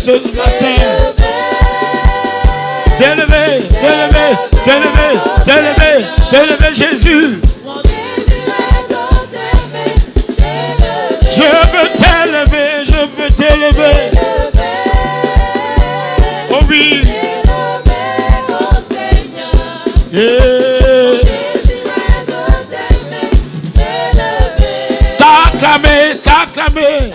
ce matin. T'élever, Jésus. Je veux t'élever. Oh oui. Yeah. T'acclamer.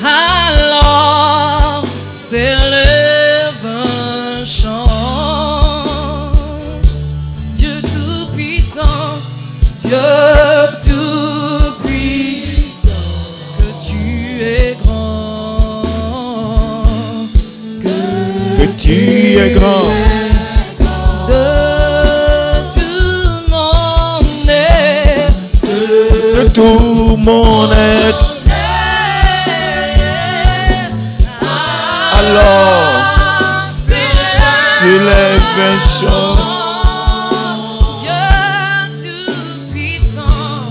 Alors s'élève un chant, Dieu tout-puissant, que tu es grand, que tu es grand. De tout mon être. Alors, s'élève un chant. Dieu tout-puissant,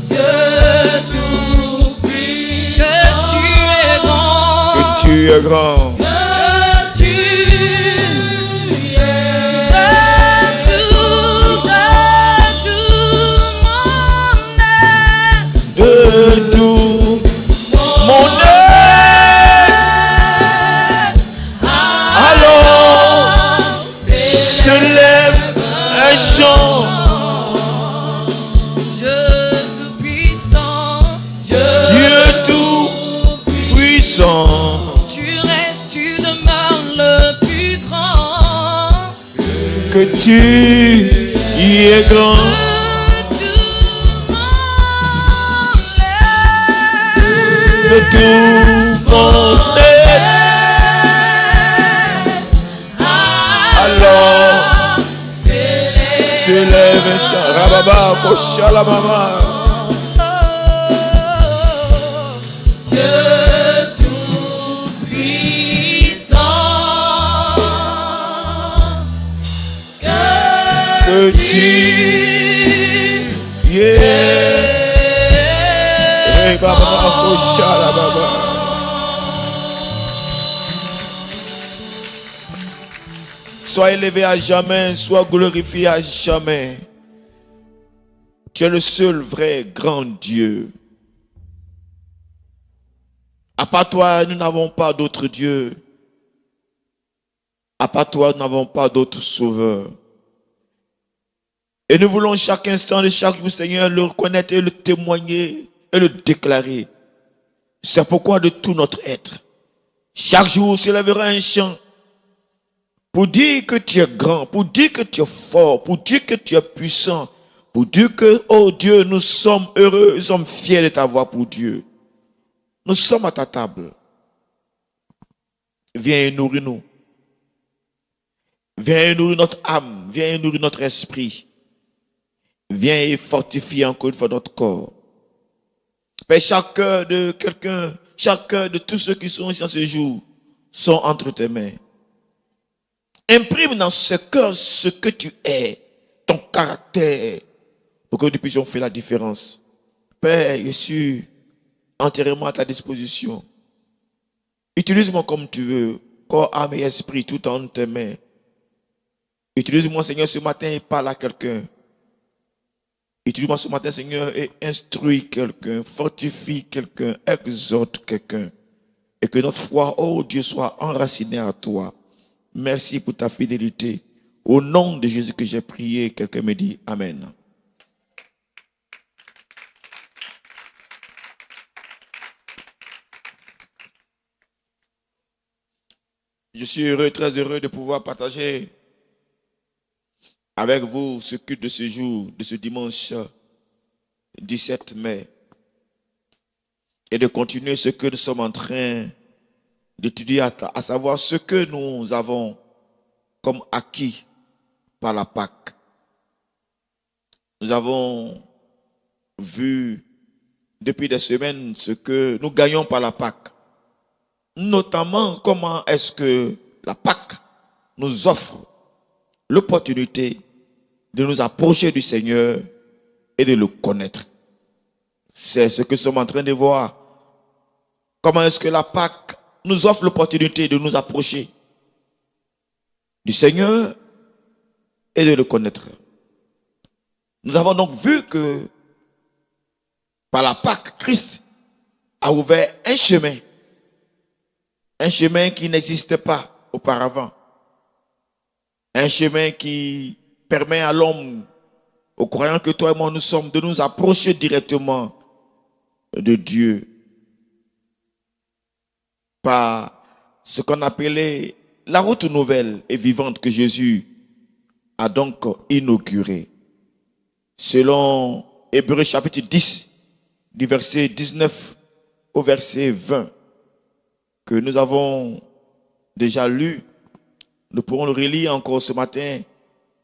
que tu es grand. Que tu es grand. Que tu y es grand. De tout mon être. Alors s'élève un chant. Rababa, Kosha la mama. Que tu y es. Baba, Kosha la baba. Sois élevé à jamais, sois glorifié à jamais. Tu es le seul vrai grand Dieu. À part toi, nous n'avons pas d'autre Dieu. À part toi, nous n'avons pas d'autre sauveur. Et nous voulons chaque instant de chaque jour, Seigneur, le reconnaître et le témoigner et le déclarer. C'est pourquoi de tout notre être, chaque jour s'élèvera un chant pour dire que tu es grand, pour dire que tu es fort, pour dire que tu es puissant, pour dire que, oh Dieu, nous sommes heureux, nous sommes fiers de t'avoir pour Dieu. Nous sommes à ta table. Viens et nourris-nous. Viens et nourris notre âme. Viens et nourris notre esprit. Viens et fortifie encore une fois notre corps. Père, chaque cœur de quelqu'un, chaque cœur de tous ceux qui sont ici en ce jour, sont entre tes mains. Imprime dans ce cœur ce que tu es, ton caractère, pour que nous puissions faire la différence. Père, je suis entièrement à ta disposition. Utilise-moi comme tu veux, corps, âme et esprit, tout en tes mains. Utilise-moi, Seigneur, ce matin et parle à quelqu'un. Utilise-moi ce matin, Seigneur, et instruis quelqu'un, fortifie quelqu'un, exhorte quelqu'un. Et que notre foi, oh Dieu, soit enracinée à toi. Merci pour ta fidélité. Au nom de Jésus que j'ai prié, quelqu'un me dit Amen. Je suis heureux, très heureux de pouvoir partager avec vous ce culte de ce jour, de ce dimanche 17 mai, et de continuer ce que nous sommes en train d'étudier, à savoir ce que nous avons comme acquis par la Pâque. Nous avons vu depuis des semaines ce que nous gagnons par la Pâque, notamment comment est-ce que la Pâque nous offre l'opportunité de nous approcher du Seigneur et de le connaître. C'est ce que nous sommes en train de voir Comment est-ce que la Pâque nous offre l'opportunité de nous approcher du Seigneur et de le connaître. Nous avons donc vu que par la Pâque, Christ a ouvert un chemin qui n'existait pas auparavant, un chemin qui permet à l'homme, aux croyants que toi et moi nous sommes, de nous approcher directement de Dieu par ce qu'on appelait la route nouvelle et vivante que Jésus a donc inaugurée. Selon Hébreux chapitre 10, du verset 19 au verset 20, que nous avons déjà lu, nous pourrons le relire encore ce matin.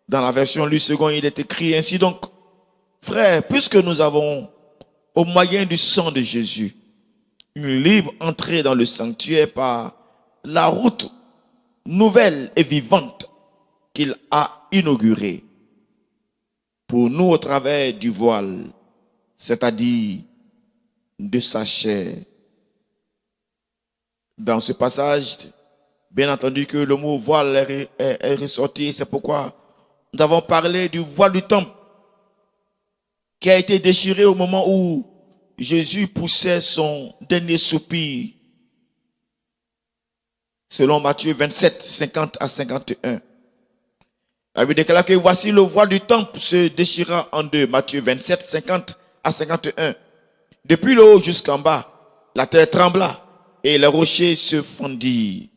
Dans la version lue seconde, il est écrit ainsi donc, frères, puisque nous avons, au moyen du sang de Jésus, une libre entrée dans le sanctuaire par la route nouvelle et vivante qu'il a inaugurée pour nous au travers du voile, c'est-à-dire de sa chair. Dans ce passage, bien entendu que le mot voile est ressorti, c'est pourquoi nous avons parlé du voile du temple qui a été déchiré au moment où Jésus poussait son dernier soupir, selon Matthieu 27, 50 à 51. La Bible déclare que voici le voile du temple se déchira en deux. Matthieu 27, 50 à 51. Depuis le haut jusqu'en bas, la terre trembla et les rochers se fondirent.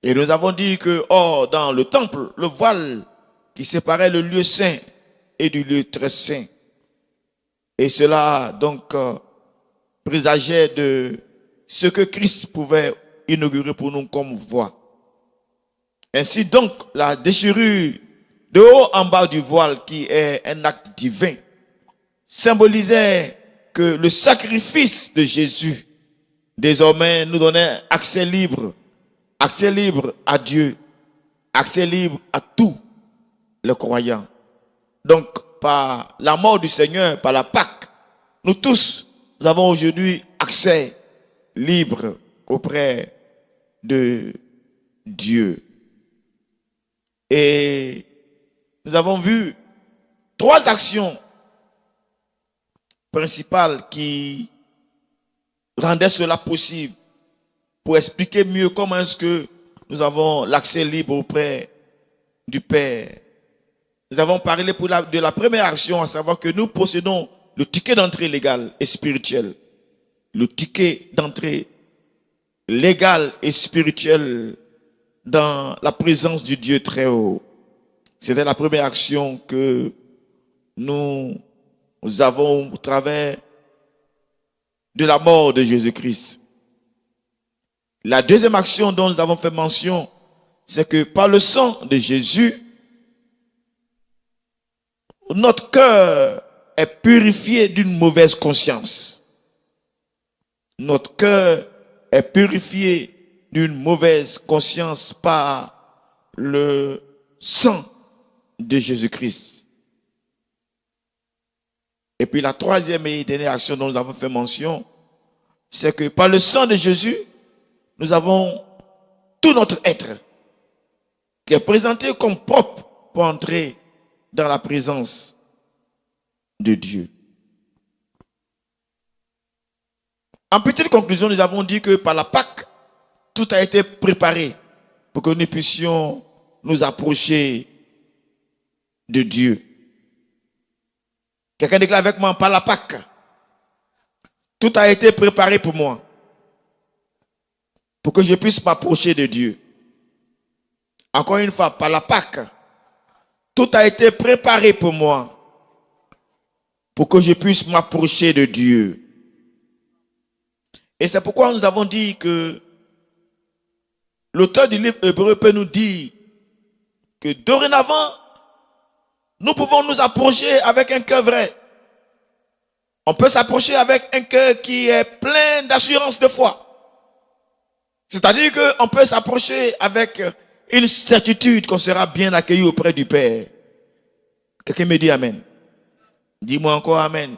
Et nous avons dit que, or, dans le temple, le voile qui séparait le lieu saint et du lieu très saint. Et cela, donc, présageait de ce que Christ pouvait inaugurer pour nous comme voie. Ainsi donc, la déchirure de haut en bas du voile, qui est un acte divin, symbolisait que le sacrifice de Jésus, désormais, nous donnait accès libre à Dieu, accès libre à tous les croyants. Donc, par la mort du Seigneur, par la Pâque, nous tous, nous avons aujourd'hui accès libre auprès de Dieu. Et nous avons vu 3 actions principales qui rendaient cela possible pour expliquer mieux comment est-ce que nous avons l'accès libre auprès du Père. Nous avons parlé de la première action, à savoir que nous possédons le ticket d'entrée légal et spirituel. Le ticket d'entrée légal et spirituel dans la présence du Dieu très haut. C'était la première action que nous avons au travers de la mort de Jésus-Christ. La deuxième action dont nous avons fait mention, c'est que par le sang de Jésus, notre cœur est purifié d'une mauvaise conscience. Notre cœur est purifié d'une mauvaise conscience par le sang de Jésus-Christ. Et puis la troisième et dernière action dont nous avons fait mention, c'est que par le sang de Jésus, nous avons tout notre être qui est présenté comme propre pour entrer dans la présence de Dieu. En petite conclusion, nous avons dit que par la Pâque, tout a été préparé pour que nous puissions nous approcher de Dieu. Quelqu'un déclare avec moi, par la Pâque, tout a été préparé pour moi, pour que je puisse m'approcher de Dieu. Encore une fois, par la Pâque, tout a été préparé pour moi, pour que je puisse m'approcher de Dieu. Et c'est pourquoi nous avons dit que l'auteur du livre Hébreux peut nous dire que dorénavant, nous pouvons nous approcher avec un cœur vrai. On peut s'approcher avec un cœur qui est plein d'assurance de foi. C'est-à-dire qu'on peut s'approcher avec une certitude qu'on sera bien accueilli auprès du Père. Quelqu'un me dit Amen. Dis-moi encore Amen.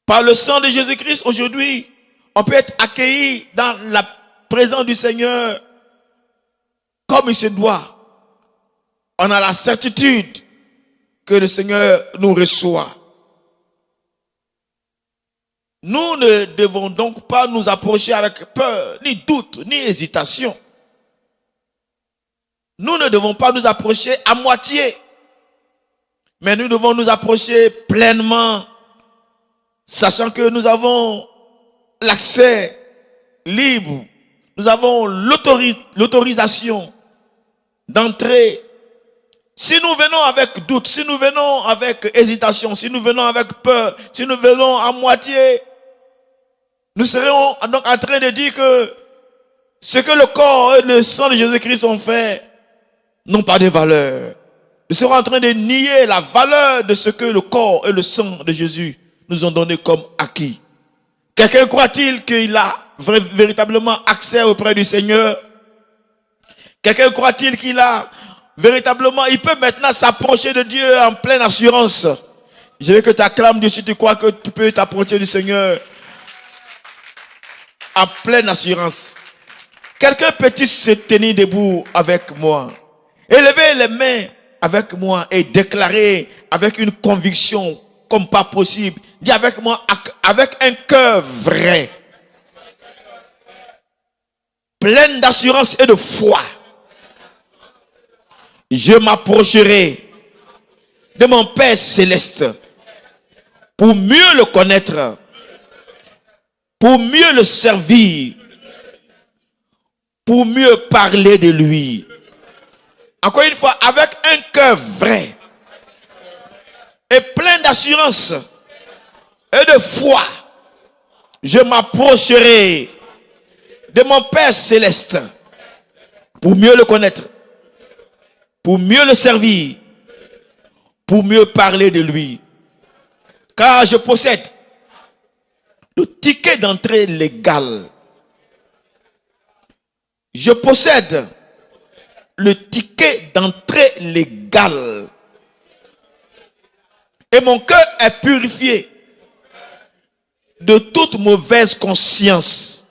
Par le sang de Jésus-Christ, aujourd'hui, on peut être accueilli dans la présence du Seigneur comme il se doit. On a la certitude que le Seigneur nous reçoit. Nous ne devons donc pas nous approcher avec peur, ni doute, ni hésitation. Nous ne devons pas nous approcher à moitié, mais nous devons nous approcher pleinement, sachant que nous avons l'accès libre, nous avons l'autorisation d'entrer. Si nous venons avec doute, si nous venons avec hésitation, si nous venons avec peur, si nous venons à moitié, nous serons donc en train de dire que ce que le corps et le sang de Jésus-Christ ont fait n'ont pas de valeur. Nous serons en train de nier la valeur de ce que le corps et le sang de Jésus nous ont donné comme acquis. Quelqu'un croit-il qu'il a véritablement accès auprès du Seigneur? Quelqu'un croit-il qu'il a véritablement, il peut maintenant s'approcher de Dieu en pleine assurance? Je veux que tu acclames Dieu si tu crois que tu peux t'approcher du Seigneur en pleine assurance. Quelqu'un peut-il se tenir debout avec moi? Élevez les mains avec moi et déclarer avec une conviction comme pas possible. Dis avec moi, avec un cœur vrai, plein d'assurance et de foi. Je m'approcherai de mon Père céleste pour mieux le connaître, pour mieux le servir, pour mieux parler de lui. Encore une fois, avec un cœur vrai et plein d'assurance et de foi, je m'approcherai de mon Père céleste pour mieux le connaître, pour mieux le servir, pour mieux parler de lui. Car je possède le ticket d'entrée légal. Je possède le ticket d'entrée légal. Et mon cœur est purifié de toute mauvaise conscience.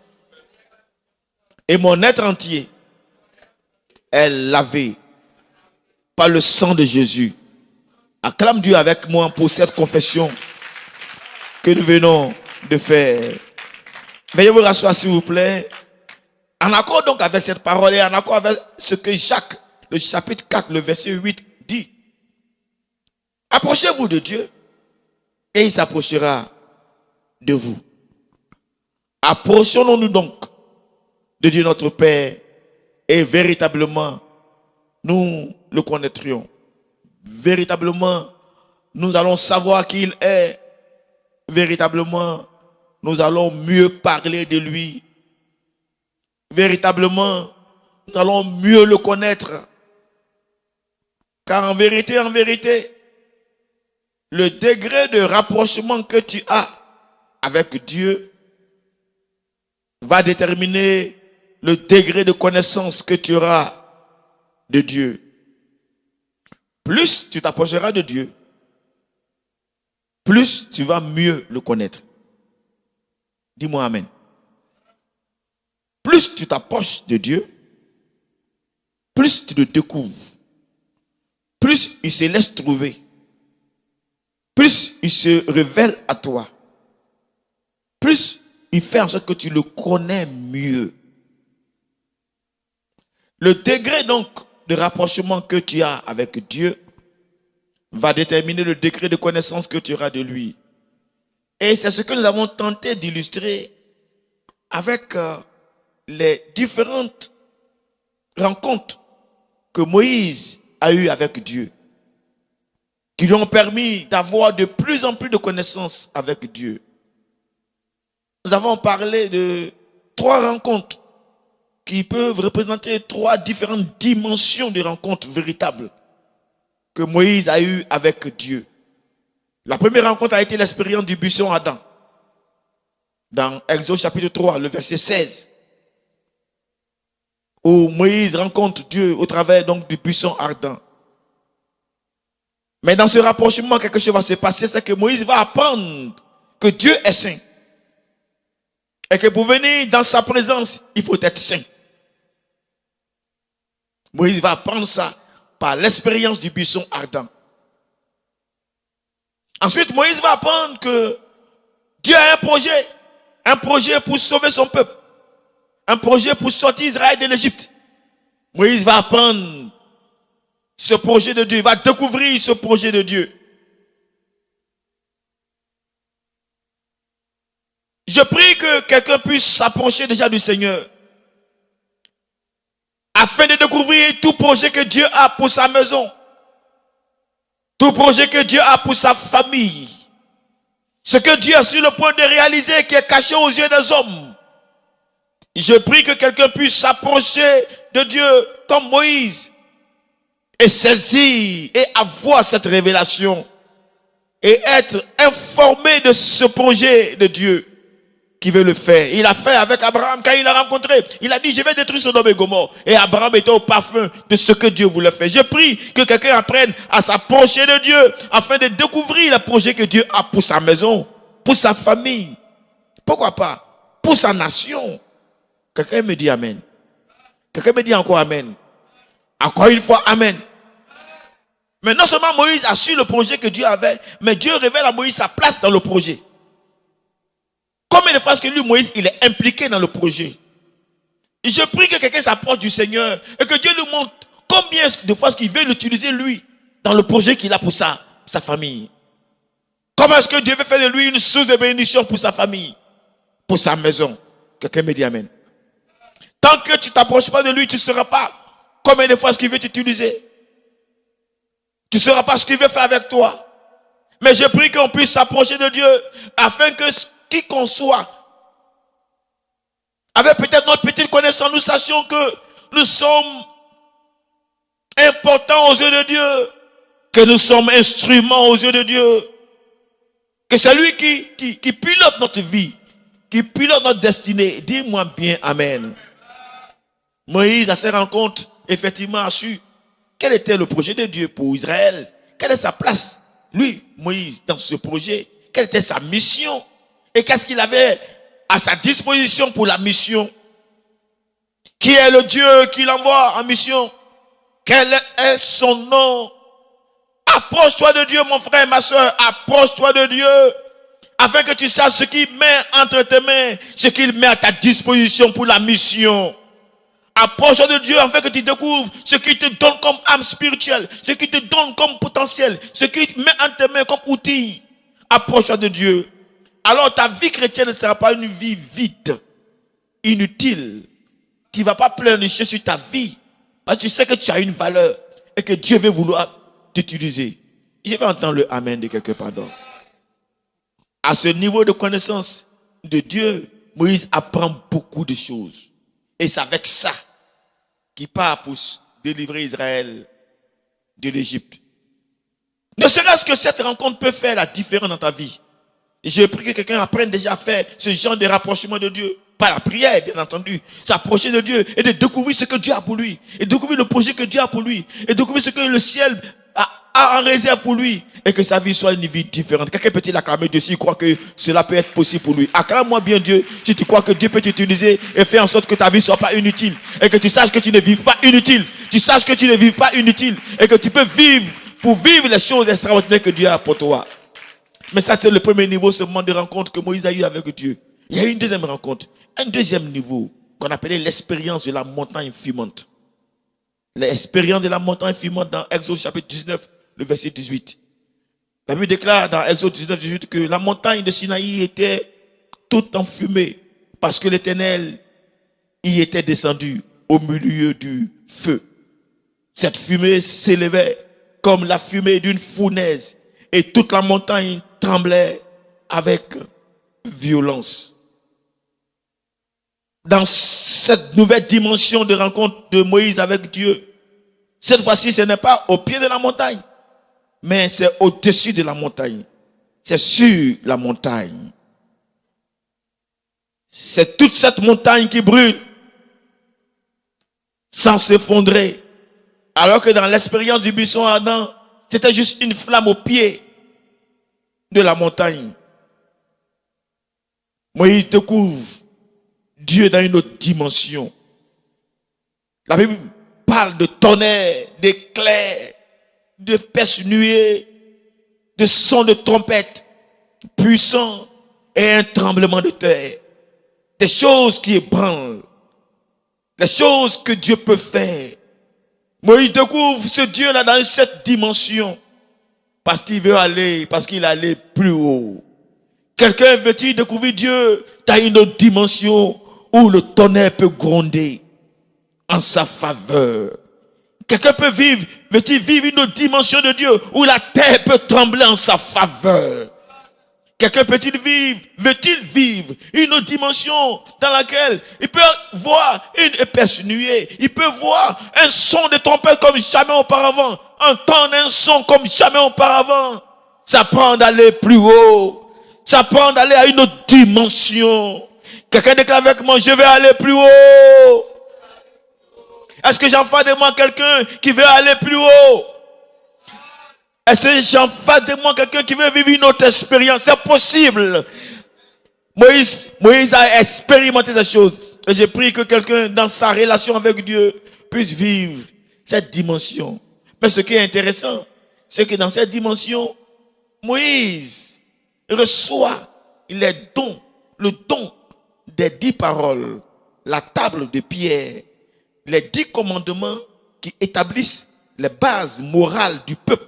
Et mon être entier est lavé par le sang de Jésus. Acclame Dieu avec moi pour cette confession que nous venons de faire. Veuillez vous rasseoir s'il vous plaît. En accord donc avec cette parole et en accord avec ce que Jacques, le chapitre 4, le verset 8 dit. Approchez-vous de Dieu et il s'approchera de vous. Approchons-nous donc de Dieu notre Père et véritablement nous le connaîtrions. Véritablement nous allons savoir qui il est. Véritablement nous allons mieux parler de lui. Véritablement nous allons mieux le connaître. Car en vérité, le degré de rapprochement que tu as avec Dieu va déterminer le degré de connaissance que tu auras de Dieu. Plus tu t'approcheras de Dieu, plus tu vas mieux le connaître. Dis-moi amen. Plus tu t'approches de Dieu, plus tu le découvres, plus il se laisse trouver, plus il se révèle à toi, plus il fait en sorte que tu le connais mieux. Le degré donc de rapprochement que tu as avec Dieu va déterminer le degré de connaissance que tu auras de lui. Et c'est ce que nous avons tenté d'illustrer avec les différentes rencontres que Moïse a eues avec Dieu, qui lui ont permis d'avoir de plus en plus de connaissances avec Dieu. Nous avons parlé de 3 rencontres qui peuvent représenter 3 différentes dimensions de rencontres véritables que Moïse a eues avec Dieu. La première rencontre a été l'expérience du buisson ardent. Dans Exode chapitre 3, le verset 16. Où Moïse rencontre Dieu au travers donc du buisson ardent. Mais dans ce rapprochement, quelque chose va se passer, c'est que Moïse va apprendre que Dieu est saint. Et que pour venir dans sa présence, il faut être saint. Moïse va apprendre ça par l'expérience du buisson ardent. Ensuite, Moïse va apprendre que Dieu a un projet pour sauver son peuple, un projet pour sortir Israël de l'Égypte. Moïse va apprendre ce projet de Dieu, il va découvrir ce projet de Dieu. Je prie que quelqu'un puisse s'approcher déjà du Seigneur afin de découvrir tout projet que Dieu a pour sa maison, tout projet que Dieu a pour sa famille, ce que Dieu est sur le point de réaliser qui est caché aux yeux des hommes. Je prie que quelqu'un puisse s'approcher de Dieu comme Moïse et saisir et avoir cette révélation et être informé de ce projet de Dieu qui veut le faire. Il a fait avec Abraham quand il l'a rencontré. Il a dit, je vais détruire Sodome et Gomorrhe. Et Abraham était au parfum de ce que Dieu voulait faire. Je prie que quelqu'un apprenne à s'approcher de Dieu afin de découvrir le projet que Dieu a pour sa maison, pour sa famille. Pourquoi pas? Pour sa nation. Quelqu'un me dit Amen. Quelqu'un me dit encore Amen. Encore une fois Amen. Mais non seulement Moïse a su le projet que Dieu avait, mais Dieu révèle à Moïse sa place dans le projet. Combien de fois est-ce que lui, Moïse, il est impliqué dans le projet? Et je prie que quelqu'un s'approche du Seigneur et que Dieu lui montre combien de fois est-ce qu'il veut l'utiliser lui dans le projet qu'il a pour sa famille. Comment est-ce que Dieu veut faire de lui une source de bénédiction pour sa famille, pour sa maison? Quelqu'un me dit Amen. Tant que tu ne t'approches pas de lui, tu ne sauras pas combien de fois est-ce qu'il veut t'utiliser. Tu ne sauras pas ce qu'il veut faire avec toi. Mais je prie qu'on puisse s'approcher de Dieu afin que qui qu'on soit, avec peut-être notre petite connaissance, nous sachions que nous sommes importants aux yeux de Dieu, que nous sommes instruments aux yeux de Dieu, que c'est lui qui pilote notre vie, qui pilote notre destinée. Dis-moi bien Amen. Moïse, à ses rencontres, effectivement, a su quel était le projet de Dieu pour Israël, quelle est sa place, lui, Moïse, dans ce projet, quelle était sa mission. Et qu'est-ce qu'il avait à sa disposition pour la mission? Qui est le Dieu qui l'envoie en mission? Quel est son nom? Approche-toi de Dieu, mon frère, ma soeur. Approche-toi de Dieu afin que tu saches ce qu'il met entre tes mains, ce qu'il met à ta disposition pour la mission. Approche-toi de Dieu afin que tu découvres ce qu'il te donne comme âme spirituelle, ce qu'il te donne comme potentiel, ce qu'il met entre tes mains comme outil. Approche-toi de Dieu. Alors ta vie chrétienne ne sera pas une vie vide, inutile. Tu ne vas pas pleurnicher sur ta vie. Parce que tu sais que tu as une valeur et que Dieu veut vouloir t'utiliser. Je vais entendre le Amen de quelque part d'autre. À ce niveau de connaissance de Dieu, Moïse apprend beaucoup de choses. Et c'est avec ça qu'il part pour délivrer Israël de l'Égypte. Ne serait-ce que cette rencontre peut faire la différence dans ta vie. Je prie que quelqu'un apprenne déjà à faire ce genre de rapprochement de Dieu. Par la prière, bien entendu. S'approcher de Dieu et de découvrir ce que Dieu a pour lui. Et découvrir le projet que Dieu a pour lui. Et découvrir ce que le ciel a en réserve pour lui. Et que sa vie soit une vie différente. Quelqu'un peut-il acclamer Dieu s'il croit que cela peut être possible pour lui? Acclame-moi bien Dieu si tu crois que Dieu peut t'utiliser et faire en sorte que ta vie ne soit pas inutile. Et que tu saches que tu ne vives pas inutile. Tu saches que tu ne vives pas inutile. Et que tu peux vivre pour vivre les choses extraordinaires que Dieu a pour toi. Mais ça, c'est le premier niveau seulement de rencontre que Moïse a eu avec Dieu. Il y a eu une deuxième rencontre. Un deuxième niveau qu'on appelait l'expérience de la montagne fumante. L'expérience de la montagne fumante dans Exode chapitre 19, le verset 18. La Bible déclare dans Exode 19, 18 que la montagne de Sinaï était toute enfumée parce que l'Éternel y était descendu au milieu du feu. Cette fumée s'élevait comme la fumée d'une fournaise et toute la montagne tremblait avec violence. Dans cette nouvelle dimension de rencontre de Moïse avec Dieu, cette fois-ci, ce n'est pas au pied de la montagne, mais c'est au-dessus de la montagne. C'est sur la montagne. C'est toute cette montagne qui brûle sans s'effondrer. Alors que dans l'expérience du buisson ardent, c'était juste une flamme au pied de la montagne. Moïse découvre Dieu dans une autre dimension. La Bible parle de tonnerre, d'éclairs, de perches nuées, de sons de trompette puissants et un tremblement de terre. Des choses qui ébranlent. Les choses que Dieu peut faire. Moïse découvre ce Dieu-là dans cette dimension. Parce qu'il allait plus haut. Quelqu'un veut-il découvrir Dieu dans une autre dimension où le tonnerre peut gronder en sa faveur? Quelqu'un veut-il vivre une autre dimension de Dieu où la terre peut trembler en sa faveur? Quelqu'un veut-il vivre une autre dimension dans laquelle il peut voir une épaisse nuée, il peut voir un son de trompette comme jamais auparavant, entendre un son comme jamais auparavant. Ça prend d'aller plus haut, ça prend d'aller à une autre dimension. Quelqu'un déclare avec moi, je vais aller plus haut. Est-ce que j'en fais de moi quelqu'un qui veut aller plus haut? Est-ce que j'en fais de moi quelqu'un qui veut vivre une autre expérience? C'est possible. Moïse a expérimenté ces choses. Et j'ai pris que quelqu'un, dans sa relation avec Dieu, puisse vivre cette dimension. Mais ce qui est intéressant, c'est que dans cette dimension, Moïse reçoit les dons, le don des 10 paroles, la table de pierre, les 10 commandements qui établissent les bases morales du peuple.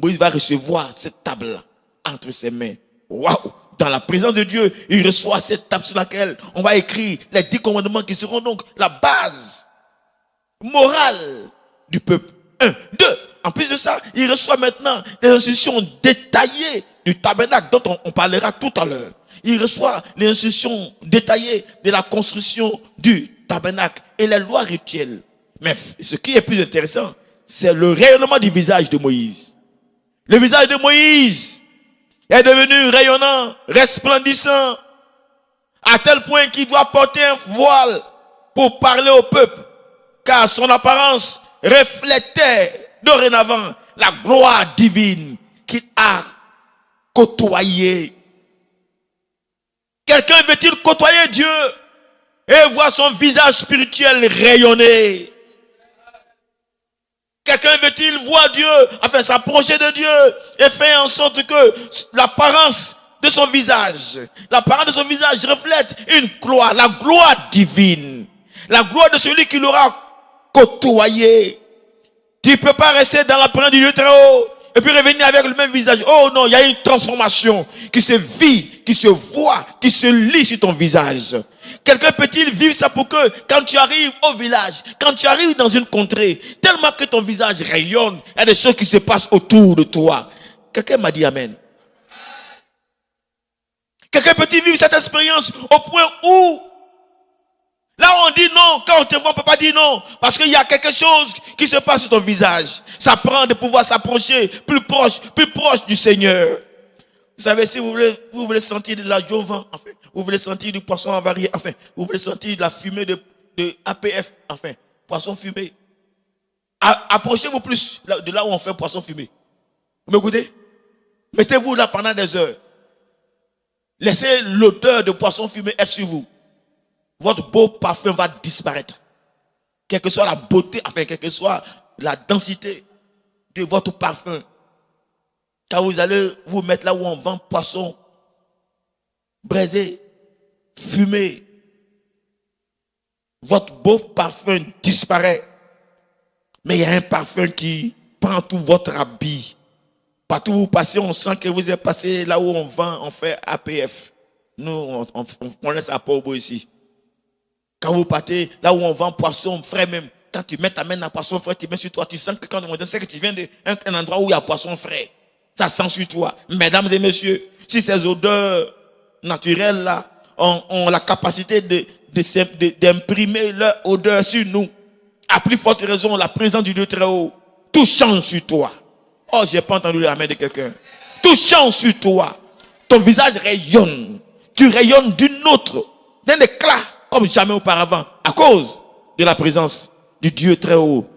Moïse va recevoir cette table-là entre ses mains. Waouh! Dans la présence de Dieu, il reçoit cette table sur laquelle on va écrire les 10 commandements qui seront donc la base morale du peuple. 1, 2. En plus de ça, il reçoit maintenant des instructions détaillées du tabernacle dont on parlera tout à l'heure. Il reçoit les instructions détaillées de la construction du tabernacle et les lois rituelles. Mais ce qui est plus intéressant, c'est le rayonnement du visage de Moïse. Le visage de Moïse est devenu rayonnant, resplendissant, à tel point qu'il doit porter un voile pour parler au peuple, car son apparence reflétait dorénavant la gloire divine qu'il a côtoyée. Quelqu'un veut-il côtoyer Dieu et voir son visage spirituel rayonner? Quelqu'un veut-il voir Dieu, enfin s'approcher de Dieu et faire en sorte que l'apparence de son visage reflète une gloire, la gloire divine, la gloire de celui qui l'aura côtoyé. Tu ne peux pas rester dans la présence du Dieu très haut et puis revenir avec le même visage. Oh non, il y a une transformation qui se vit, qui se voit, qui se lit sur ton visage. Quelqu'un peut-il vivre ça pour que quand tu arrives au village, quand tu arrives dans une contrée, tellement que ton visage rayonne, il y a des choses qui se passent autour de toi. Quelqu'un m'a dit amen. Quelqu'un peut-il vivre cette expérience au point où là on dit non, quand on te voit on ne peut pas dire non, parce qu'il y a quelque chose qui se passe sur ton visage. Ça prend de pouvoir s'approcher plus proche du Seigneur. Vous savez, si vous voulez sentir de la jovan, enfin, vous voulez sentir du poisson avarié, enfin, vous voulez sentir de la fumée de APF, enfin, poisson fumé. Approchez-vous plus de là où on fait poisson fumé. Vous m'écoutez? Mettez-vous là pendant des heures. Laissez l'odeur de poisson fumé être sur vous. Votre beau parfum va disparaître. Quelle que soit la beauté, enfin, quelle que soit la densité de votre parfum. Quand vous allez vous mettre là où on vend poisson braisé, fumé, votre beau parfum disparaît. Mais il y a un parfum qui prend tout votre habit. Partout où vous passez, on sent que vous êtes passé là où on vend, on fait APF. Nous, on laisse à Pau ici. Quand vous partez là où on vend poisson frais même, quand tu mets ta main dans poisson frais, tu mets sur toi, tu sens que quand on sait que tu viens d'un endroit où il y a poisson frais. Ça sent sur toi. Mesdames et messieurs, si ces odeurs naturelles là ont la capacité d'imprimer leur odeur sur nous, à plus forte raison, la présence du Dieu très haut, tout change sur toi. Oh, j'ai pas entendu la main de quelqu'un. Tout change sur toi. Ton visage rayonne. Tu rayonnes d'un éclat comme jamais auparavant, à cause de la présence du Dieu très haut,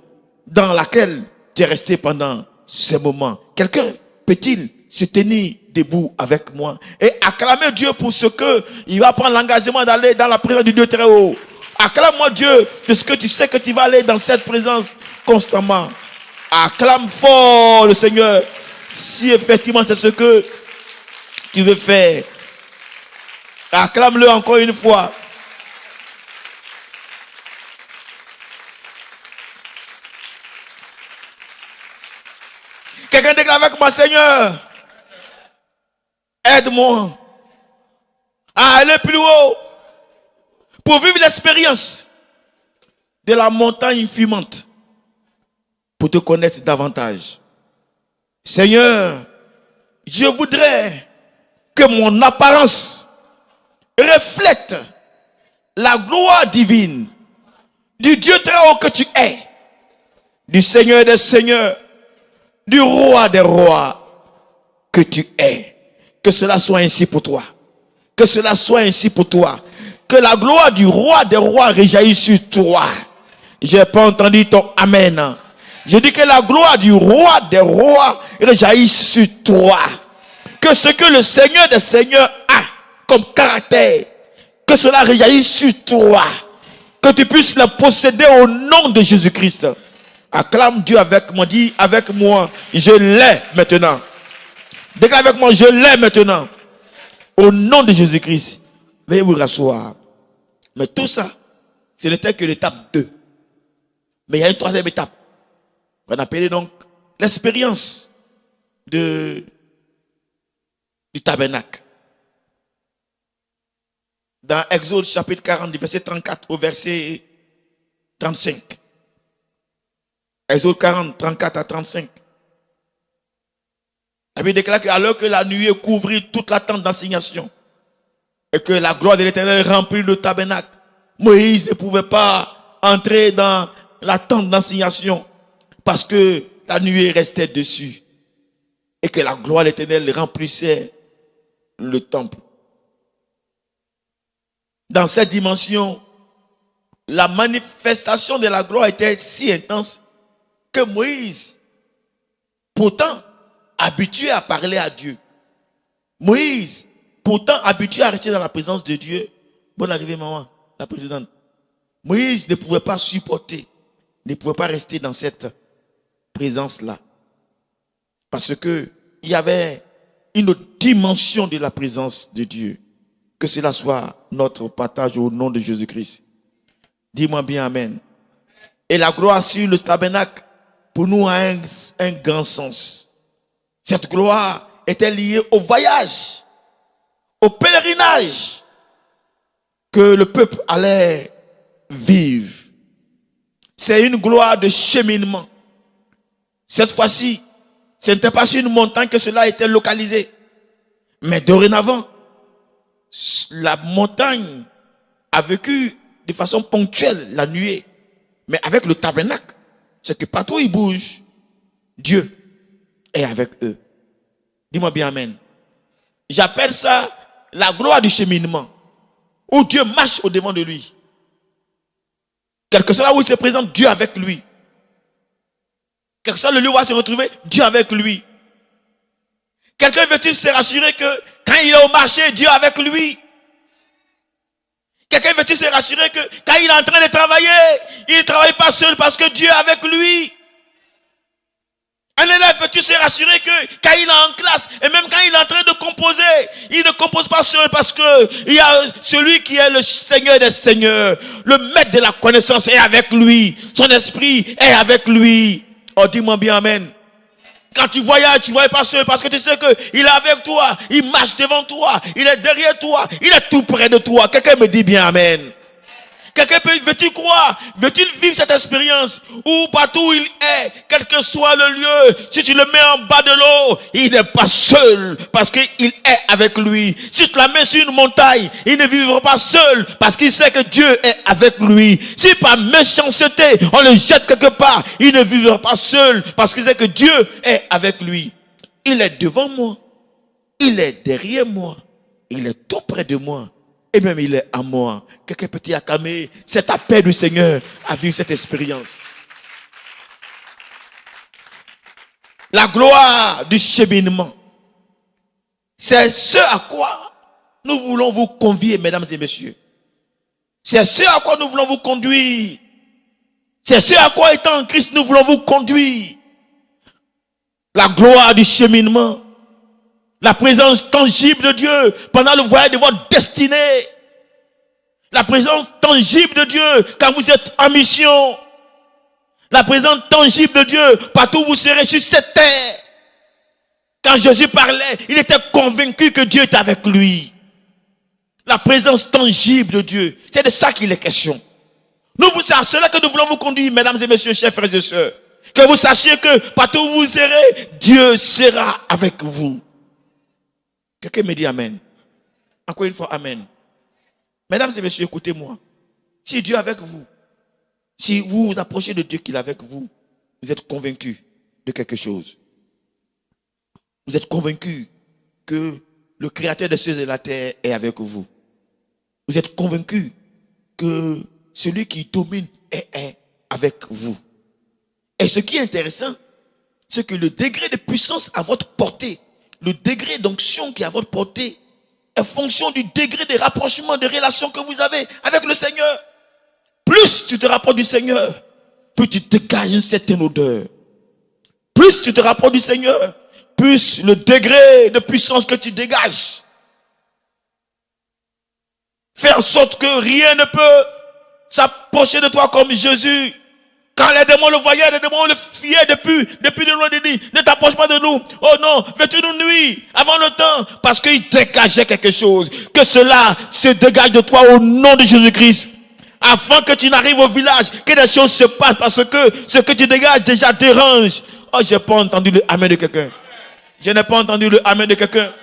dans laquelle tu es resté pendant ces moments. Quelqu'un peut-il se tenir debout avec moi et acclamer Dieu pour ce que il va prendre l'engagement d'aller dans la présence du Dieu très haut. Acclame-moi Dieu de ce que tu sais que tu vas aller dans cette présence constamment. Acclame fort le Seigneur si effectivement c'est ce que tu veux faire. Acclame-le encore une fois. Quelqu'un déclare avec moi, Seigneur, aide-moi à aller plus haut pour vivre l'expérience de la montagne fumante, pour te connaître davantage. Seigneur, je voudrais que mon apparence reflète la gloire divine du Dieu très haut que tu es, du Seigneur des seigneurs, du roi des rois que tu es. Que cela soit ainsi pour toi. Que cela soit ainsi pour toi. Que la gloire du roi des rois rejaillisse sur toi. J'ai pas entendu ton amen. Je dis que la gloire du roi des rois rejaillisse sur toi. Que ce que le Seigneur des seigneurs a comme caractère, que cela rejaillisse sur toi. Que tu puisses le posséder au nom de Jésus-Christ. Acclame Dieu avec moi, dis avec moi, je l'ai maintenant. Déclare avec moi, je l'ai maintenant. Au nom de Jésus-Christ. Veuillez vous rasseoir. Mais tout ça, ce n'était que l'étape 2. Mais il y a une troisième étape. On appelle donc l'expérience du tabernacle. Dans Exode chapitre 40, du verset 34 au verset 35. Exode 40, 34 à 35. La Bible déclare qu'alors que la nuée couvrit toute la tente d'assignation et que la gloire de l'Éternel remplit le tabernacle, Moïse ne pouvait pas entrer dans la tente d'assignation parce que la nuée restait dessus et que la gloire de l'Éternel remplissait le temple. Dans cette dimension, la manifestation de la gloire était si intense que Moïse, pourtant habitué à parler à Dieu, Moïse, pourtant habitué à rester dans la présence de Dieu, bonne arrivée maman, la présidente, Moïse ne pouvait pas supporter, ne pouvait pas rester dans cette présence-là. Parce que il y avait une autre dimension de la présence de Dieu. Que cela soit notre partage au nom de Jésus-Christ. Dis-moi bien amen. Et la gloire sur le tabernacle, pour nous, a un grand sens. Cette gloire était liée au voyage, au pèlerinage que le peuple allait vivre. C'est une gloire de cheminement. Cette fois-ci, ce n'était pas sur une montagne que cela était localisé. Mais dorénavant, la montagne a vécu de façon ponctuelle la nuée. Mais avec le tabernacle, c'est que partout où ils bougent, Dieu est avec eux. Dis-moi bien amen. J'appelle ça la gloire du cheminement, où Dieu marche au devant de lui. Quel que soit là où il se présente, Dieu avec lui. Quel que soit le lieu où il va se retrouver, Dieu avec lui. Quelqu'un veut-il se rassurer que quand il est au marché, Dieu est avec lui? Quelqu'un veut-il se rassurer que quand il est en train de travailler, il ne travaille pas seul parce que Dieu est avec lui? Un élève veut-il se rassurer que quand il est en classe, et même quand il est en train de composer, il ne compose pas seul parce que il y a celui qui est le Seigneur des seigneurs, le maître de la connaissance est avec lui, son esprit est avec lui. Oh, dis-moi bien amen. Quand tu voyages, tu ne voyages pas seul parce que tu sais qu'il est avec toi, il marche devant toi, il est derrière toi, il est tout près de toi. Quelqu'un me dit bien amen. Quelqu'un veut-il croire, veut-il vivre cette expérience où partout où il est, quel que soit le lieu, si tu le mets en bas de l'eau, il n'est pas seul parce qu'il est avec lui. Si tu la mets sur une montagne, il ne vivra pas seul parce qu'il sait que Dieu est avec lui. Si par méchanceté, on le jette quelque part, il ne vivra pas seul parce qu'il sait que Dieu est avec lui. Il est devant moi, il est derrière moi, il est tout près de moi. Et même il est à moi. Quelqu'un peut-il acclamer cet appel du Seigneur à vivre cette expérience? La gloire du cheminement. C'est ce à quoi nous voulons vous convier, mesdames et messieurs. C'est ce à quoi nous voulons vous conduire. C'est ce à quoi, étant en Christ, nous voulons vous conduire. La gloire du cheminement. La présence tangible de Dieu pendant le voyage de votre destinée. La présence tangible de Dieu quand vous êtes en mission. La présence tangible de Dieu partout où vous serez sur cette terre. Quand Jésus parlait, il était convaincu que Dieu était avec lui. La présence tangible de Dieu. C'est de ça qu'il est question. C'est cela que nous voulons vous conduire, mesdames et messieurs, chers frères et sœurs. Que vous sachiez que partout où vous serez, Dieu sera avec vous. Quelqu'un me dit Amen. Encore une fois, Amen. Mesdames et messieurs, écoutez-moi. Si Dieu est avec vous, si vous vous approchez de Dieu qu'il est avec vous, vous êtes convaincus de quelque chose. Vous êtes convaincus que le Créateur des cieux et de la terre est avec vous. Vous êtes convaincus que celui qui domine est avec vous. Et ce qui est intéressant, c'est que le degré de puissance à votre portée, le degré d'onction qui est à votre portée, est fonction du degré de rapprochement, de relation que vous avez avec le Seigneur. Plus tu te rapproches du Seigneur, plus tu dégages une certaine odeur. Plus tu te rapproches du Seigneur, plus le degré de puissance que tu dégages. Fais en sorte que rien ne peut s'approcher de toi comme Jésus. Quand les démons le voyaient, les démons le fuyaient depuis de loin, ils disent, ne t'approche pas de nous. Oh non, veux-tu nous nuire avant le temps? Parce qu'il dégageait quelque chose. Que cela se dégage de toi au nom de Jésus-Christ. Avant que tu n'arrives au village, que des choses se passent parce que ce que tu dégages déjà dérange. Oh, je n'ai pas entendu le amen de quelqu'un. Je n'ai pas entendu le amen de quelqu'un.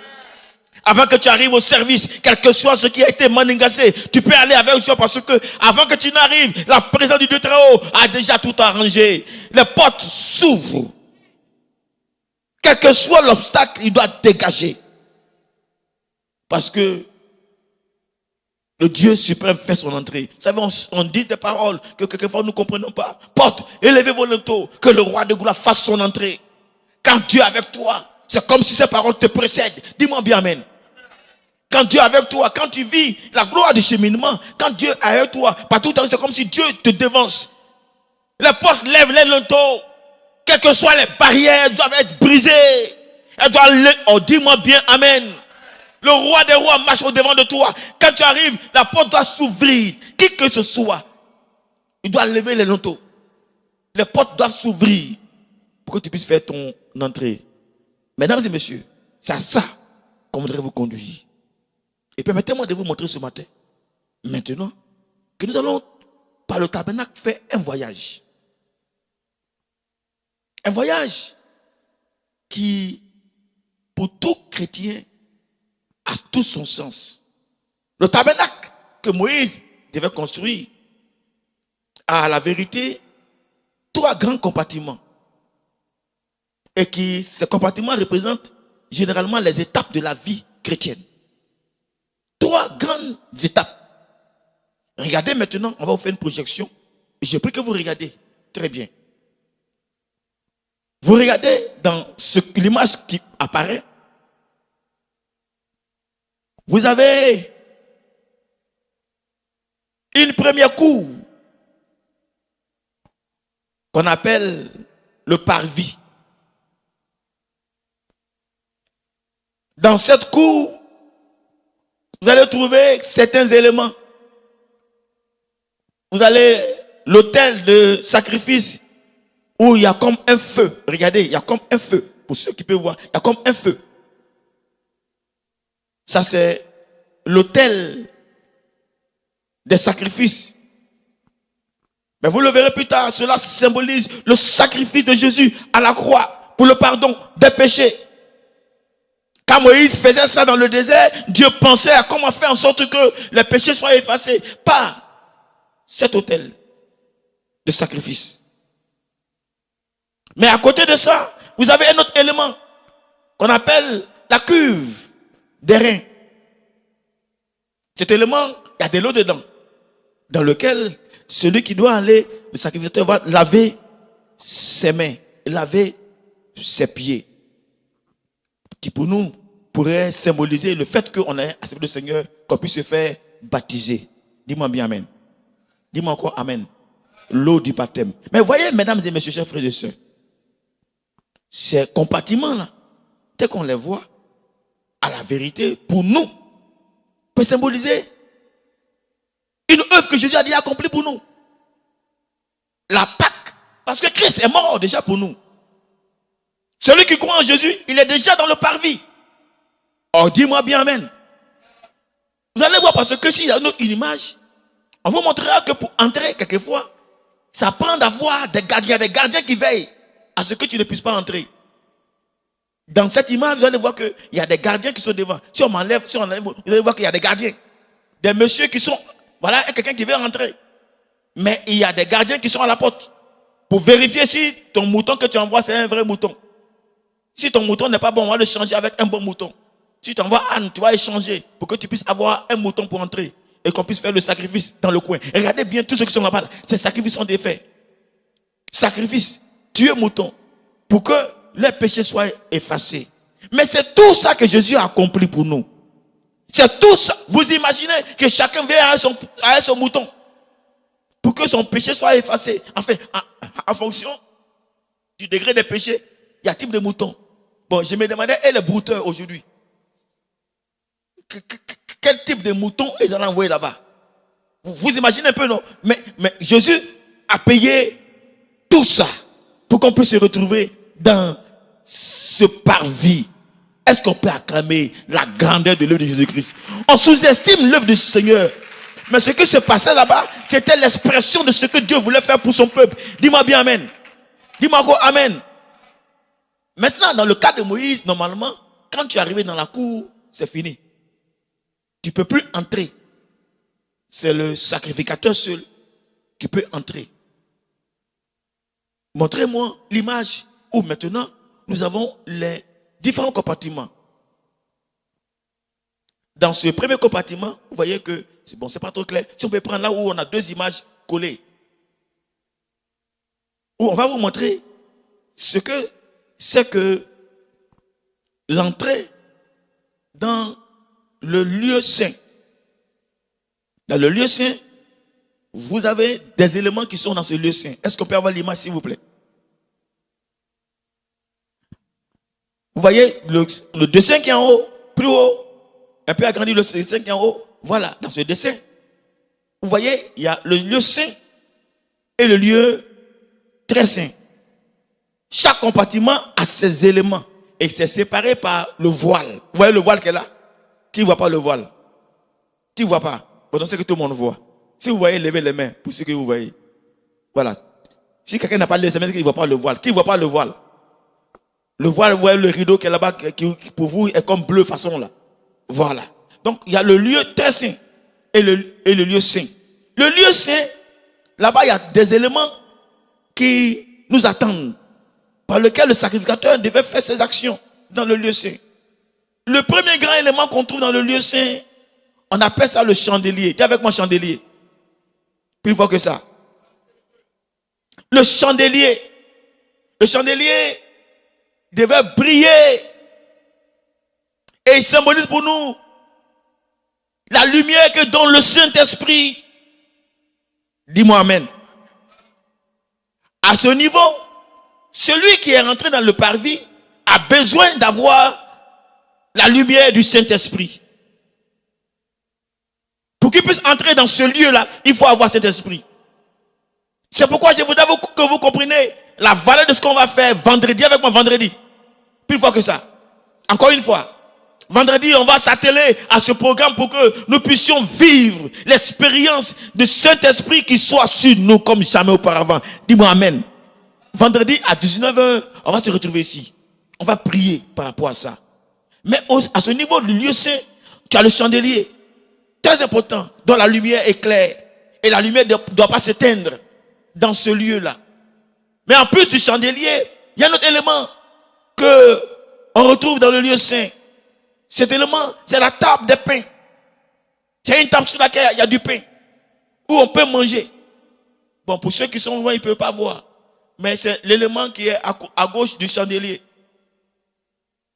Avant que tu arrives au service, quel que soit ce qui a été maningassé, tu peux aller avec toi parce que avant que tu n'arrives, la présence du Dieu très haut a déjà tout arrangé. Les portes s'ouvrent. Quel que soit l'obstacle, il doit dégager. Parce que le Dieu suprême fait son entrée. Vous savez, on dit des paroles que quelquefois nous ne comprenons pas. Porte, élevez vos linteaux, que le roi de gloire fasse son entrée. Quand Dieu est avec toi, c'est comme si ces paroles te précèdent. Dis-moi bien amen. Quand Dieu est avec toi, quand tu vis la gloire du cheminement, quand Dieu est avec toi, partout c'est comme si Dieu te devance. Les portes lèvent les linteaux. Quelles que soient les barrières, elles doivent être brisées. Elles doivent, oh, dis-moi bien amen. Le roi des rois marche au devant de toi. Quand tu arrives, la porte doit s'ouvrir. Qui que ce soit, il doit lever les linteaux. Les portes doivent s'ouvrir pour que tu puisses faire ton entrée. Mesdames et messieurs, c'est à ça qu'on voudrait vous conduire. Et permettez-moi de vous montrer ce matin, maintenant, que nous allons, par le tabernacle, faire un voyage. Un voyage qui, pour tout chrétien, a tout son sens. Le tabernacle que Moïse devait construire a, la vérité, 3 grands compartiments. Et qui, ces compartiments représentent généralement les étapes de la vie chrétienne. 3 grandes étapes. Regardez maintenant, on va vous faire une projection. Je prie que vous regardez très bien. Vous regardez dans l'image qui apparaît. Vous avez une première cour qu'on appelle le parvis. Dans cette cour, vous allez trouver certains éléments. Vous allez l'autel de sacrifice où il y a comme un feu. Regardez, il y a comme un feu. Pour ceux qui peuvent voir, il y a comme un feu. Ça, c'est l'autel des sacrifices. Mais vous le verrez plus tard, cela symbolise le sacrifice de Jésus à la croix pour le pardon des péchés. Quand Moïse faisait ça dans le désert, Dieu pensait à comment faire en sorte que les péchés soient effacés par cet autel de sacrifice. Mais à côté de ça, vous avez un autre élément qu'on appelle la cuve des reins. Cet élément, il y a de l'eau dedans, dans lequel celui qui doit aller, le sacrificateur va laver ses mains, laver ses pieds, qui pour nous pourrait symboliser le fait qu'on ait accepté le Seigneur, qu'on puisse se faire baptiser. Dis-moi bien Amen. Dis-moi encore Amen. L'eau du baptême. Mais voyez, mesdames et messieurs, chers frères et sœurs, ces compartiments-là, tel qu'on les voit, à la vérité, pour nous, peut symboliser une œuvre que Jésus a déjà accomplie pour nous. La Pâque. Parce que Christ est mort déjà pour nous. Celui qui croit en Jésus, il est déjà dans le parvis. Oh, dis-moi bien Amen. Vous allez voir, parce que s'il y a une image, on vous montrera que pour entrer, quelquefois, ça prend d'avoir des gardiens qui veillent à ce que tu ne puisses pas entrer. Dans cette image, vous allez voir qu'il y a des gardiens qui sont devant. Si on m'enlève, vous allez voir qu'il y a des gardiens. Des messieurs qui sont, voilà, quelqu'un qui veut rentrer. Mais il y a des gardiens qui sont à la porte pour vérifier si ton mouton que tu envoies, c'est un vrai mouton. Si ton mouton n'est pas bon, on va le changer avec un bon mouton. Si tu envoies Anne, tu vas échanger pour que tu puisses avoir un mouton pour entrer et qu'on puisse faire le sacrifice dans le coin. Regardez bien tous ceux qui sont là-bas. Ces sacrifices sont des faits. Sacrifice, tuer mouton pour que les péchés soient effacés. Mais c'est tout ça que Jésus a accompli pour nous. C'est tout ça. Vous imaginez que chacun vient à son mouton pour que son péché soit effacé. Enfin, en fonction du degré des péchés, il y a un type de mouton. Bon, je me demandais, et les brouteurs aujourd'hui, quel type de mouton ils allaient envoyer là-bas? Vous imaginez un peu, non? Mais Jésus a payé tout ça pour qu'on puisse se retrouver dans ce parvis. Est-ce qu'on peut acclamer la grandeur de l'œuvre de Jésus-Christ? On sous-estime l'œuvre du Seigneur. Mais ce qui se passait là-bas, c'était l'expression de ce que Dieu voulait faire pour son peuple. Dis-moi bien Amen. Dis-moi encore Amen. Maintenant, dans le cas de Moïse, normalement, quand tu es arrivé dans la cour, c'est fini. Tu ne peux plus entrer. C'est le sacrificateur seul qui peut entrer. Montrez-moi l'image où maintenant nous avons les différents compartiments. Dans ce premier compartiment, vous voyez que c'est pas trop clair. Si on peut prendre là où on a deux images collées, où on va vous montrer ce que c'est que l'entrée dans le lieu saint. Dans le lieu saint, vous avez des éléments qui sont dans ce lieu saint. Est-ce qu'on peut avoir l'image, s'il vous plaît? Vous voyez le dessin qui est en haut, plus haut, un peu agrandi le dessin qui est en haut. Voilà, dans ce dessin, vous voyez, il y a le lieu saint et le lieu très saint. Chaque compartiment a ses éléments et c'est séparé par le voile. Vous voyez le voile qu'elle a? Qui ne voit pas le voile? Qui ne voit pas? Bon, c'est que tout le monde voit. Si vous voyez, levez les mains pour ceux que vous voyez. Voilà. Si quelqu'un n'a pas levé ses mains, c'est qu'il ne voit pas le voile. Qui ne voit pas le voile? Le voile, vous voyez le rideau qui est là-bas, qui pour vous est comme bleu façon là. Voilà. Donc, il y a le lieu très saint et le lieu saint. Le lieu saint, là-bas, il y a des éléments qui nous attendent, par lesquels le sacrificateur devait faire ses actions dans le lieu saint. Le premier grand élément qu'on trouve dans le lieu saint, on appelle ça le chandelier. Dis avec moi chandelier. Plus fort que ça. Le chandelier. Le chandelier devait briller. Et il symbolise pour nous la lumière que donne le Saint-Esprit. Dis-moi Amen. À ce niveau, celui qui est rentré dans le parvis a besoin d'avoir la lumière du Saint-Esprit. Pour qu'il puisse entrer dans ce lieu-là, il faut avoir cet esprit. C'est pourquoi je voudrais que vous compreniez la valeur de ce qu'on va faire vendredi. Avec moi vendredi. Plus fort que ça. Encore une fois. Vendredi, on va s'atteler à ce programme pour que nous puissions vivre l'expérience de Saint-Esprit qui soit sur nous comme jamais auparavant. Dis-moi Amen. Vendredi à 19h, on va se retrouver ici. On va prier par rapport à ça. Mais à ce niveau du lieu saint, tu as le chandelier. Très important, dont la lumière est claire. Et la lumière ne doit pas s'éteindre dans ce lieu-là. Mais en plus du chandelier, il y a un autre élément que on retrouve dans le lieu saint. Cet élément, c'est la table des pains. C'est une table sur laquelle il y a du pain. Où on peut manger. Bon, pour ceux qui sont loin, ils ne peuvent pas voir. Mais c'est l'élément qui est à gauche du chandelier.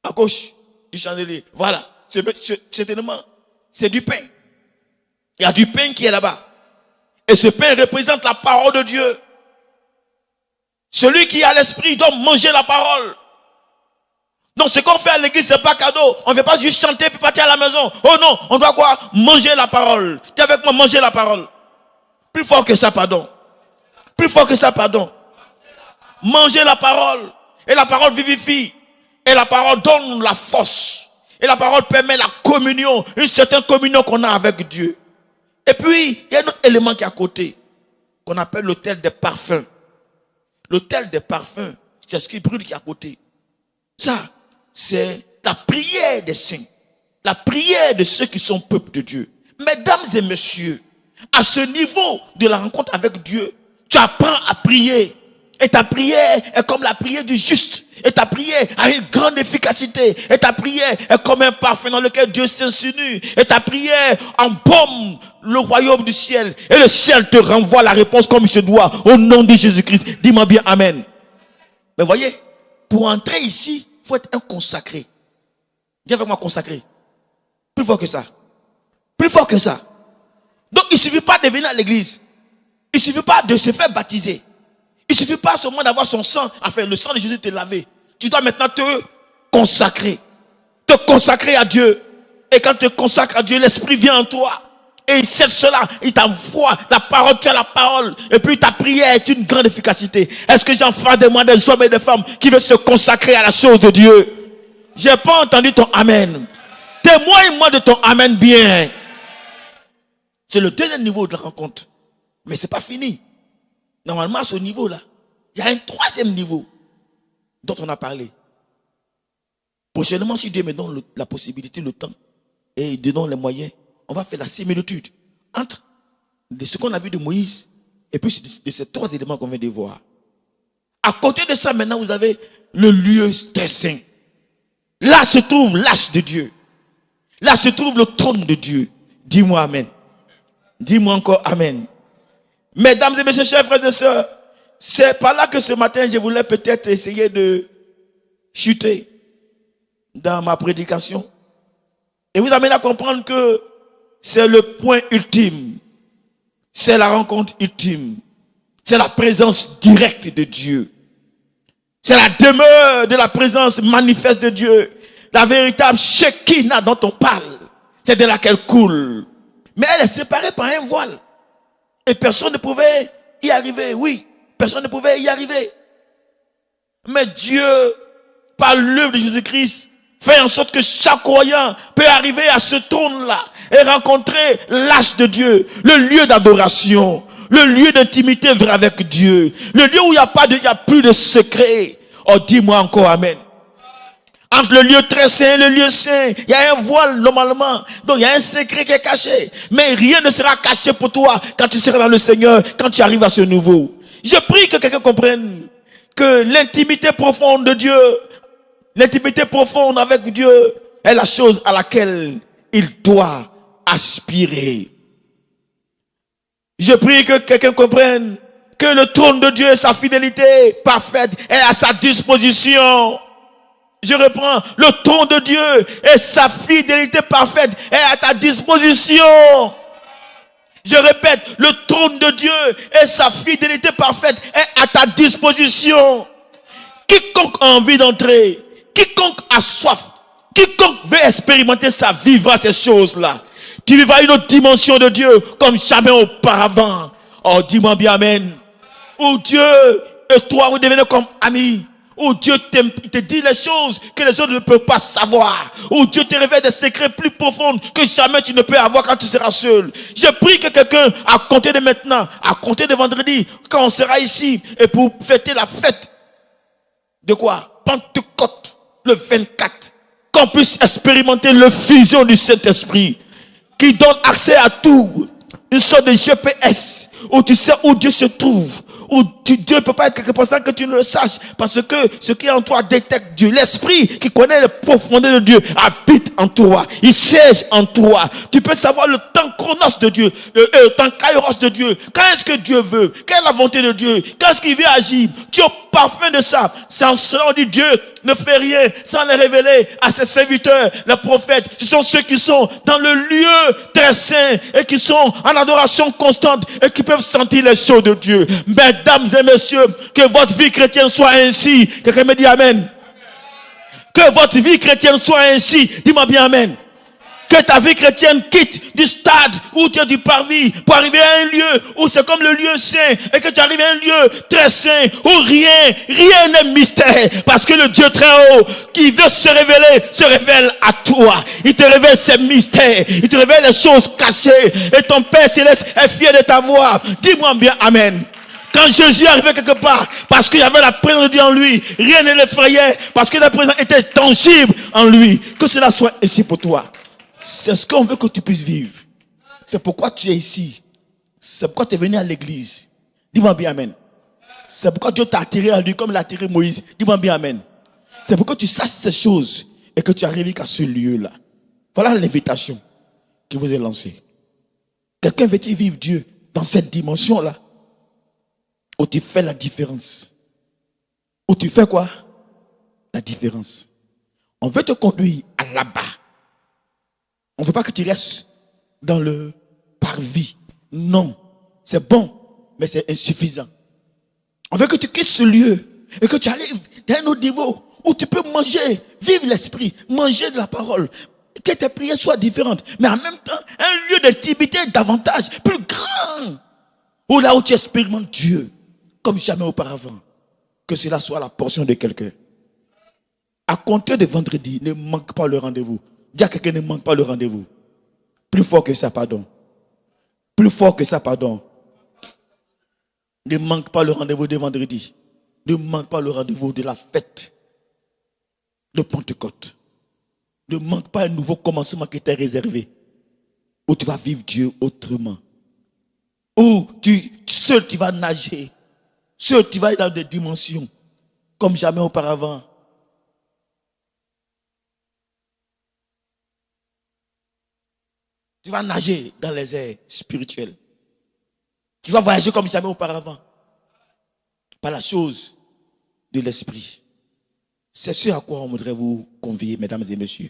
À gauche du chandelier. Voilà. Certainement, c'est du pain. Il y a du pain qui est là-bas. Et ce pain représente la parole de Dieu. Celui qui a l'esprit doit manger la parole. Donc ce qu'on fait à l'église, c'est pas cadeau. On ne fait pas juste chanter puis partir à la maison. Oh non, on doit quoi? Manger la parole. Tu es avec moi, manger la parole. Plus fort que ça, pardon. Plus fort que ça, pardon. Manger la parole. Et la parole vivifie. Et la parole donne la force. Et la parole permet la communion. Une certaine communion qu'on a avec Dieu. Et puis, il y a un autre élément qui est à côté. Qu'on appelle l'autel des parfums. L'autel des parfums, c'est ce qui brûle qui est à côté. Ça, c'est la prière des saints. La prière de ceux qui sont peuple de Dieu. Mesdames et messieurs, à ce niveau de la rencontre avec Dieu, tu apprends à prier. Et ta prière est comme la prière du juste. Et ta prière a une grande efficacité. Et ta prière est comme un parfum dans lequel Dieu s'insinue. Et ta prière embaume le royaume du ciel. Et le ciel te renvoie la réponse comme il se doit. Au nom de Jésus-Christ. Dis-moi bien Amen. Mais voyez, pour entrer ici, il faut être un consacré. Dis avec moi consacré. Plus fort que ça. Plus fort que ça. Donc il ne suffit pas de venir à l'église. Il ne suffit pas de se faire baptiser. Il ne suffit pas seulement d'avoir son sang, enfin le sang de Jésus te laver. Tu dois maintenant te consacrer. Te consacrer à Dieu. Et quand tu te consacres à Dieu, l'Esprit vient en toi. Et il sait cela, il t'envoie la parole, tu as la parole. Et puis ta prière est une grande efficacité. Est-ce que j'ai en face de moi des hommes et des femmes qui veulent se consacrer à la chose de Dieu? J'ai pas entendu ton Amen. Témoigne-moi de ton Amen bien. C'est le deuxième niveau de la rencontre. Mais c'est pas fini. Normalement, à ce niveau-là, il y a un troisième niveau dont on a parlé. Prochainement, si Dieu me donne la possibilité, le temps, et il donne les moyens, on va faire la similitude entre de ce qu'on a vu de Moïse et puis de ces trois éléments qu'on vient de voir. À côté de ça, maintenant, vous avez le lieu très saint. Là se trouve l'arche de Dieu. Là se trouve le trône de Dieu. Dis-moi Amen. Dis-moi encore Amen. Mesdames et messieurs, chers frères et sœurs, c'est par là que ce matin, je voulais peut-être essayer de chuter dans ma prédication. Et vous amener à comprendre que c'est le point ultime. C'est la rencontre ultime. C'est la présence directe de Dieu. C'est la demeure de la présence manifeste de Dieu. La véritable Shekinah dont on parle. C'est de laquelle coule. Mais elle est séparée par un voile. Et personne ne pouvait y arriver. Oui, personne ne pouvait y arriver. Mais Dieu, par l'œuvre de Jésus-Christ, fait en sorte que chaque croyant peut arriver à ce trône-là et rencontrer l'arche de Dieu, le lieu d'adoration, le lieu d'intimité vrai avec Dieu, le lieu où il n'y a plus de secret. Oh, dis-moi encore Amen. Entre le lieu très saint et le lieu saint, il y a un voile normalement. Donc il y a un secret qui est caché. Mais rien ne sera caché pour toi quand tu seras dans le Seigneur, quand tu arrives à ce niveau. Je prie que quelqu'un comprenne que l'intimité profonde de Dieu, l'intimité profonde avec Dieu est la chose à laquelle il doit aspirer. Je prie que quelqu'un comprenne que le trône de Dieu et sa fidélité parfaite est à sa disposition. Je reprends, le trône de Dieu et sa fidélité parfaite est à ta disposition. Je répète, le trône de Dieu et sa fidélité parfaite est à ta disposition. Quiconque a envie d'entrer, quiconque a soif, quiconque veut expérimenter ça, vivra ces choses-là. Tu vivras une autre dimension de Dieu comme jamais auparavant. Oh, dis-moi bien Amen. Où Dieu et toi, vous devenez comme amis. Où Dieu te dit les choses que les autres ne peuvent pas savoir. Où Dieu te révèle des secrets plus profonds que jamais tu ne peux avoir quand tu seras seul. Je prie que quelqu'un, à compter de maintenant, à compter de vendredi, quand on sera ici, et pour fêter la fête de quoi? Pentecôte, le 24, qu'on puisse expérimenter le fusion du Saint-Esprit, qui donne accès à tout. Une sorte de GPS, où tu sais où Dieu se trouve. Où Dieu ne peut pas être quelque part sans que tu ne le saches. Parce que ce qui est en toi détecte Dieu. L'esprit qui connaît les profondeurs de Dieu habite en toi. Il siège en toi. Tu peux savoir le temps chronos de Dieu, dans le kairos de Dieu. Quand est-ce que Dieu veut? Quelle est la volonté de Dieu? Quand est-ce qu'il veut agir? Tu es au parfum de ça. C'est en cela on dit Dieu ne fait rien sans les révéler à ses serviteurs, les prophètes. Ce sont ceux qui sont dans le lieu très saint et qui sont en adoration constante et qui peuvent sentir les choses de Dieu. Mesdames et messieurs, que votre vie chrétienne soit ainsi. Quelqu'un me dit Amen. Que votre vie chrétienne soit ainsi. Dis-moi bien Amen. Que ta vie chrétienne quitte du stade où tu es du parvis pour arriver à un lieu où c'est comme le lieu saint et que tu arrives à un lieu très saint où rien n'est mystère parce que le Dieu très haut qui veut se révèle à toi. Il te révèle ses mystères, il te révèle les choses cachées et ton Père Céleste est fier de ta voix. Dis-moi bien Amen. Quand Jésus arrivait quelque part, parce qu'il y avait la présence de Dieu en lui, rien ne l'effrayait, parce que la présence était tangible en lui. Que cela soit ainsi pour toi. C'est ce qu'on veut que tu puisses vivre. C'est pourquoi tu es ici. C'est pourquoi tu es venu à l'église. Dis-moi bien Amen. C'est pourquoi Dieu t'a attiré à lui comme il a attiré Moïse. Dis-moi bien Amen. C'est pourquoi tu saches ces choses et que tu arrives à ce lieu-là. Voilà l'invitation qui vous est lancée. Quelqu'un veut-il vivre Dieu dans cette dimension-là où tu fais la différence? Où tu fais quoi? La différence. On veut te conduire à là-bas. On ne veut pas que tu restes dans le parvis. Non, c'est bon, mais c'est insuffisant. On veut que tu quittes ce lieu et que tu arrives à un autre niveau où tu peux manger, vivre l'esprit, manger de la parole, que tes prières soient différentes, mais en même temps, un lieu d'intimité davantage, plus grand, où là où tu expérimentes Dieu comme jamais auparavant. Que cela soit la portion de quelqu'un. À compter de vendredi, ne manque pas le rendez-vous. Dis à quelqu'un, ne manque pas le rendez-vous. Plus fort que ça, pardon. Plus fort que ça, pardon. Ne manque pas le rendez-vous de vendredi. Ne manque pas le rendez-vous de la fête de Pentecôte. Ne manque pas un nouveau commencement qui t'est réservé. Où tu vas vivre Dieu autrement. Où seul tu vas nager. Seul tu vas aller dans des dimensions comme jamais auparavant. Tu vas nager dans les airs spirituels. Tu vas voyager comme jamais auparavant. Par la chose de l'esprit. C'est ce à quoi on voudrait vous convier, mesdames et messieurs.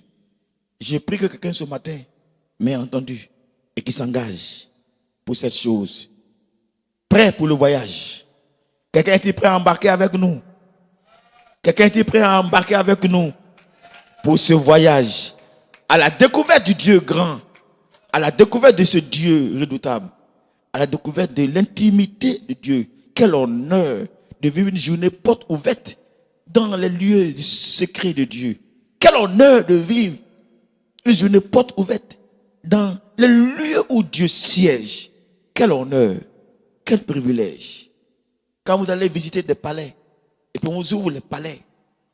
J'ai pris que quelqu'un ce matin m'ait entendu et qui s'engage pour cette chose. Prêt pour le voyage. Quelqu'un est prêt à embarquer avec nous. Quelqu'un est prêt à embarquer avec nous pour ce voyage à la découverte du Dieu grand. À la découverte de ce Dieu redoutable, à la découverte de l'intimité de Dieu. Quel honneur de vivre une journée porte ouverte dans les lieux du secret de Dieu. Quel honneur de vivre une journée porte ouverte dans les lieux où Dieu siège. Quel honneur, quel privilège. Quand vous allez visiter des palais, et puis on vous ouvre les palais,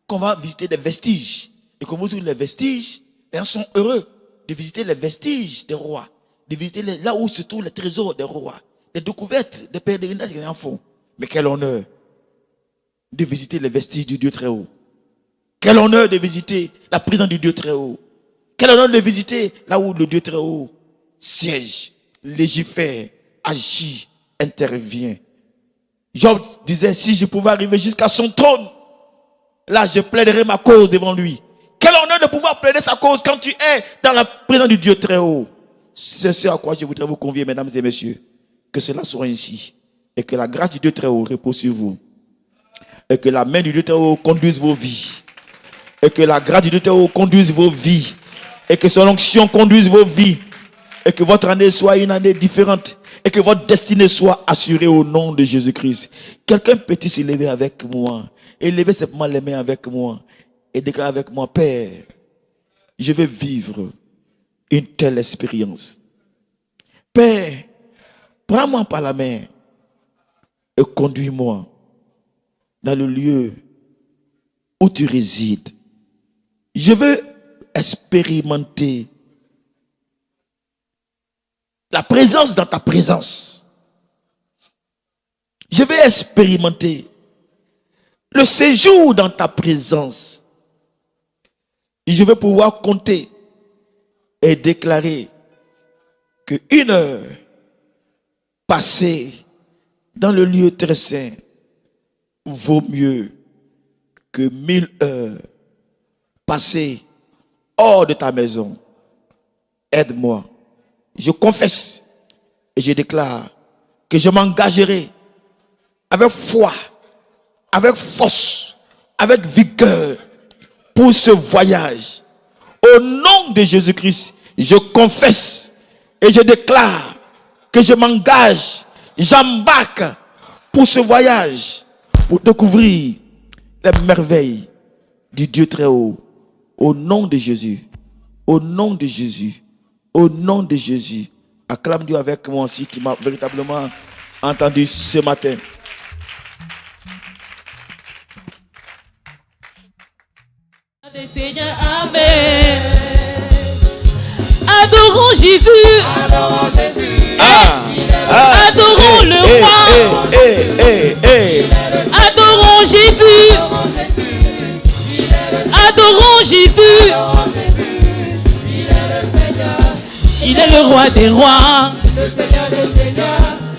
qu'on va visiter des vestiges, et qu'on vous ouvre les vestiges, les gens sont heureux de visiter les vestiges des rois, de visiter là où se trouvent les trésors des rois, les découvertes des pèlerinages qu'ils en font. Mais quel honneur de visiter les vestiges du Dieu très haut. Quel honneur de visiter la présence du Dieu très haut. Quel honneur de visiter là où le Dieu très haut siège, légifère, agit, intervient. Job disait, si je pouvais arriver jusqu'à son trône, là je plaiderais ma cause devant lui. Quel honneur de pouvoir plaider sa cause quand tu es dans la présence du Dieu très haut. C'est ce à quoi je voudrais vous convier, mesdames et messieurs. Que cela soit ainsi. Et que la grâce du Dieu très haut repose sur vous. Et que la main du Dieu très haut conduise vos vies. Et que la grâce du Dieu très haut conduise vos vies. Et que son onction conduise vos vies. Et que votre année soit une année différente. Et que votre destinée soit assurée au nom de Jésus-Christ. Quelqu'un peut-il se lever avec moi? Et lever simplement les mains avec moi. Et déclare avec moi, Père, je veux vivre une telle expérience. Père, prends-moi par la main et conduis-moi dans le lieu où tu résides. Je veux expérimenter la présence dans ta présence. Je veux expérimenter le séjour dans ta présence. Je veux pouvoir compter et déclarer que 1 heure passée dans le lieu très saint vaut mieux que 1000 heures passées hors de ta maison. Aide-moi. Je confesse et je déclare que je m'engagerai avec foi, avec force, avec vigueur pour ce voyage. Au nom de Jésus-Christ, je confesse et je déclare que je m'engage, j'embarque pour ce voyage, pour découvrir les merveilles du Dieu très haut. Au nom de Jésus, au nom de Jésus, au nom de Jésus. Acclame Dieu avec moi si tu m'as véritablement entendu ce matin. Amen. Adorons Jésus. Adorons Jésus. Adorons le roi. Adorons Jésus. Adorons Jésus. Il est le roi des rois. Le Seigneur des seigneurs.